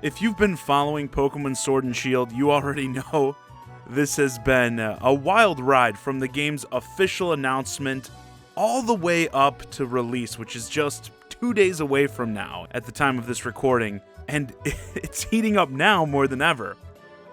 If you've been following Pokemon Sword and Shield, you already know this has been a wild ride from the game's official announcement all the way up to release, which is just 2 days away from now at the time of this recording, and it's heating up now more than ever.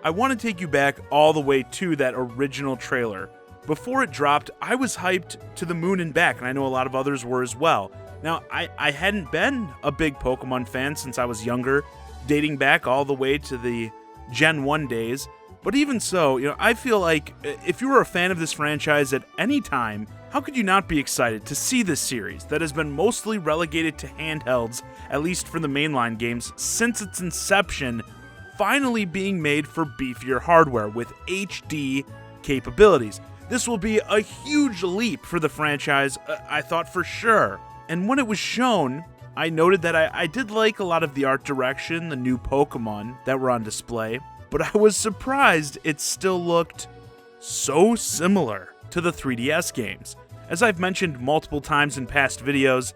I want to take you back all the way to that original trailer. Before it dropped, I was hyped to the moon and back, and I know a lot of others were as well. Now, I hadn't been a big Pokemon fan since I was younger, dating back all the way to the Gen 1 days. But even so, I feel like if you were a fan of this franchise at any time, how could you not be excited to see this series that has been mostly relegated to handhelds, at least for the mainline games, since its inception, finally being made for beefier hardware with HD capabilities? This will be a huge leap for the franchise, I thought for sure. And when it was shown, I noted that I did like a lot of the art direction, the new Pokemon that were on display, but I was surprised it still looked so similar to the 3DS games. As I've mentioned multiple times in past videos,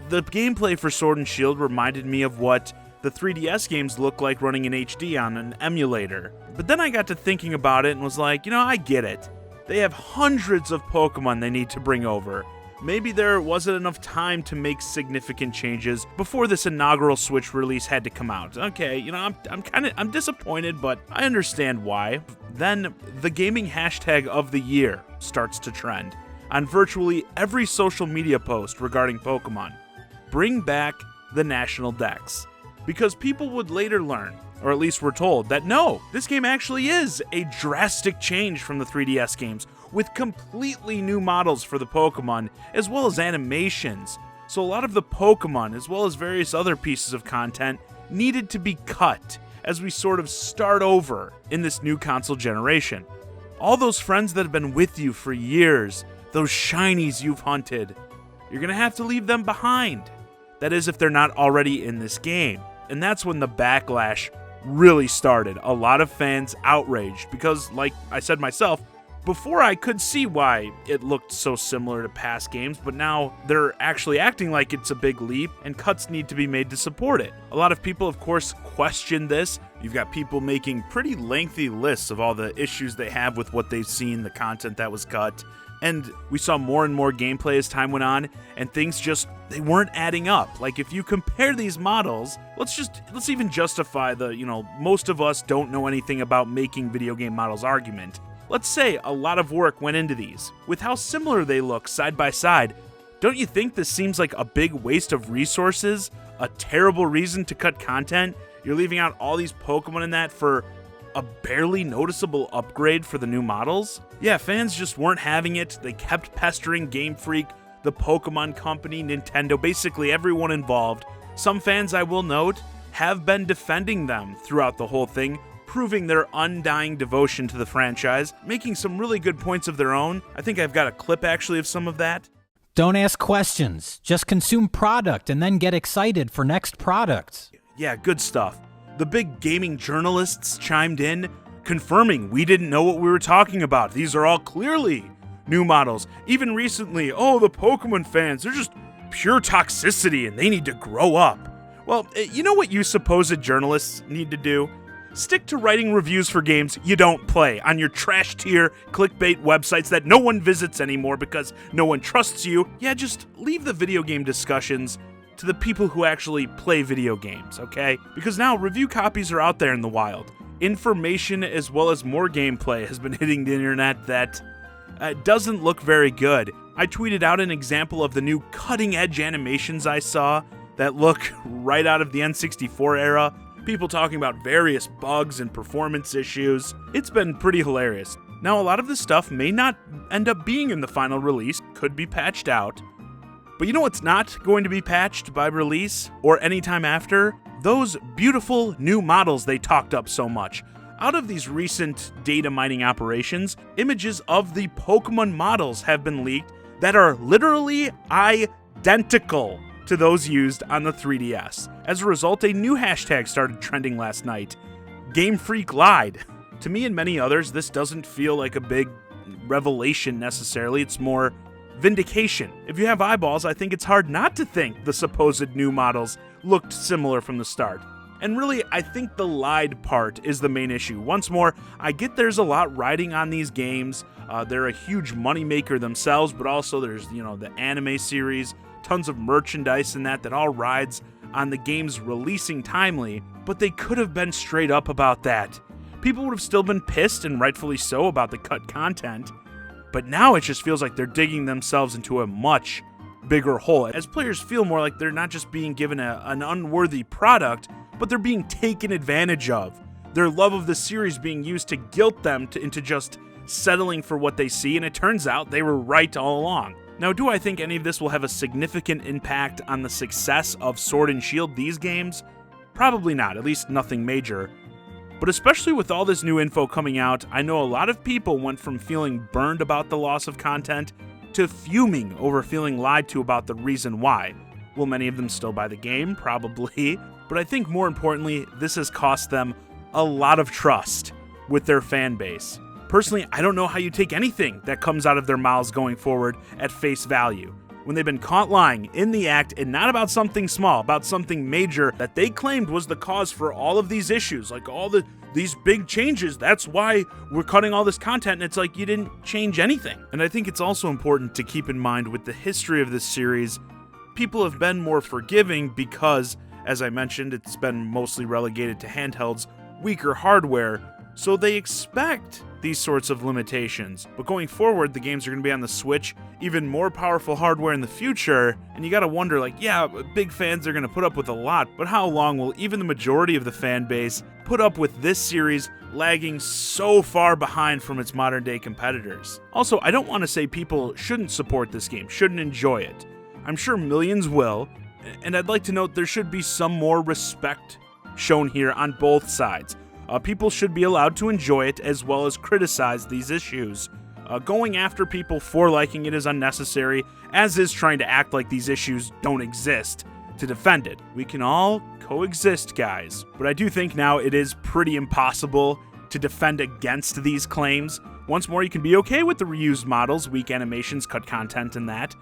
the gameplay for Sword and Shield reminded me of what the 3DS games look like running in HD on an emulator. But then I got to thinking about it and was like, I get it. They have hundreds of Pokemon they need to bring over. Maybe there wasn't enough time to make significant changes before this inaugural Switch release had to come out. Okay, I'm disappointed, but I understand why. Then the gaming hashtag of the year starts to trend on virtually every social media post regarding Pokemon. Bring back the National Dex. Because people would later learn, or at least were told, that no, this game actually is a drastic change from the 3DS games, with completely new models for the Pokemon, as well as animations. So a lot of the Pokemon, as well as various other pieces of content, needed to be cut as we sort of start over in this new console generation. All those friends that have been with you for years, those shinies you've hunted, you're gonna have to leave them behind. That is, if they're not already in this game. And that's when the backlash really started. A lot of fans outraged because, like I said myself, before I could see why it looked so similar to past games, but now they're actually acting like it's a big leap and cuts need to be made to support it. A lot of people, of course, question this. You've got people making pretty lengthy lists of all the issues they have with what they've seen, the content that was cut. And we saw more and more gameplay as time went on, and things they weren't adding up. Like, if you compare these models, let's even justify the, most of us don't know anything about making video game models argument. Let's say a lot of work went into these. With how similar they look side by side, don't you think this seems like a big waste of resources? A terrible reason to cut content? You're leaving out all these Pokemon in that for a barely noticeable upgrade for the new models? Yeah, fans just weren't having it. They kept pestering Game Freak, the Pokemon Company, Nintendo, basically everyone involved. Some fans, I will note, have been defending them throughout the whole thing, proving their undying devotion to the franchise, making some really good points of their own. I think I've got a clip actually of some of that. Don't ask questions. Just consume product and then get excited for next products. Yeah, good stuff. The big gaming journalists chimed in, confirming we didn't know what we were talking about. These are all clearly new models. Even recently, the Pokemon fans, they're just pure toxicity and they need to grow up. Well, you know what you supposed journalists need to do? Stick to writing reviews for games you don't play on your trash tier clickbait websites that no one visits anymore because no one trusts you. Yeah, just leave the video game discussions to the people who actually play video games, okay? Because now review copies are out there in the wild. Information as well as more gameplay has been hitting the internet that doesn't look very good. I tweeted out an example of the new cutting-edge animations I saw that look right out of the N64 era. People talking about various bugs and performance issues. It's been pretty hilarious. Now, a lot of this stuff may not end up being in the final release, could be patched out. But you know what's not going to be patched by release or anytime after? Those beautiful new models they talked up so much. Out of these recent data mining operations, images of the Pokemon models have been leaked that are literally identical to those used on the 3DS. As a result, a new hashtag started trending last night. Game Freak lied. To me and many others, this doesn't feel like a big revelation necessarily. It's more vindication. If you have eyeballs, I think it's hard not to think the supposed new models looked similar from the start. And really, I think the lied part is the main issue. Once more, I get there's a lot riding on these games. They're a huge moneymaker themselves, but also there's, the anime series, tons of merchandise in that all rides on the games releasing timely, but they could have been straight up about that. People would have still been pissed, and rightfully so, about the cut content, but now it just feels like they're digging themselves into a much bigger hole, as players feel more like they're not just being given an unworthy product, but they're being taken advantage of. Their love of the series being used to guilt them into just settling for what they see, and it turns out they were right all along. Now, do I think any of this will have a significant impact on the success of Sword and Shield these games? Probably not, at least nothing major. But especially with all this new info coming out, I know a lot of people went from feeling burned about the loss of content to fuming over feeling lied to about the reason why. Will many of them still buy the game? Probably. But I think more importantly, this has cost them a lot of trust with their fan base. Personally, I don't know how you take anything that comes out of their mouths going forward at face value, when they've been caught lying in the act, and not about something small, about something major that they claimed was the cause for all of these issues, like these big changes. That's why we're cutting all this content, and it's like you didn't change anything. And I think it's also important to keep in mind with the history of this series, people have been more forgiving because, as I mentioned, it's been mostly relegated to handhelds, weaker hardware, so they expect these sorts of limitations. But going forward, the games are going to be on the Switch, even more powerful hardware in the future, and you gotta wonder, like, yeah, big fans are going to put up with a lot, but how long will even the majority of the fan base put up with this series lagging so far behind from its modern day competitors? Also, I don't want to say people shouldn't support this game, shouldn't enjoy it. I'm sure millions will, and I'd like to note there should be some more respect shown here on both sides. People should be allowed to enjoy it as well as criticize these issues. Going after people for liking it is unnecessary, as is trying to act like these issues don't exist to defend it. We can all coexist, guys. But I do think now it is pretty impossible to defend against these claims. Once more, you can be okay with the reused models, weak animations, cut content, and that.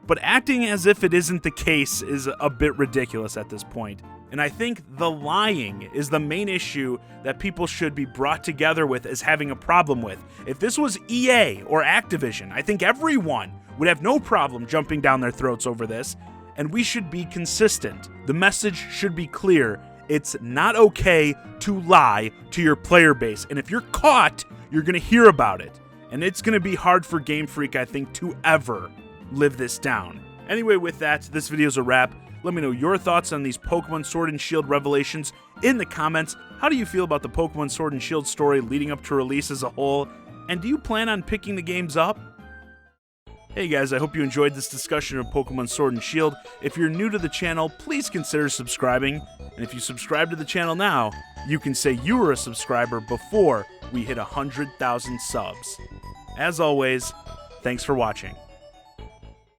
But acting as if it isn't the case is a bit ridiculous at this point. And I think the lying is the main issue that people should be brought together with as having a problem with. If this was EA or Activision, I think everyone would have no problem jumping down their throats over this, and we should be consistent. The message should be clear. It's not okay to lie to your player base, and if you're caught, you're going to hear about it. And it's going to be hard for Game Freak, I think, to ever live this down. Anyway, with that, this video's a wrap. Let me know your thoughts on these Pokemon Sword and Shield revelations in the comments. How do you feel about the Pokemon Sword and Shield story leading up to release as a whole? And do you plan on picking the games up? Hey guys, I hope you enjoyed this discussion of Pokemon Sword and Shield. If you're new to the channel, please consider subscribing. And if you subscribe to the channel now, you can say you were a subscriber before we hit 100,000 subs. As always, thanks for watching.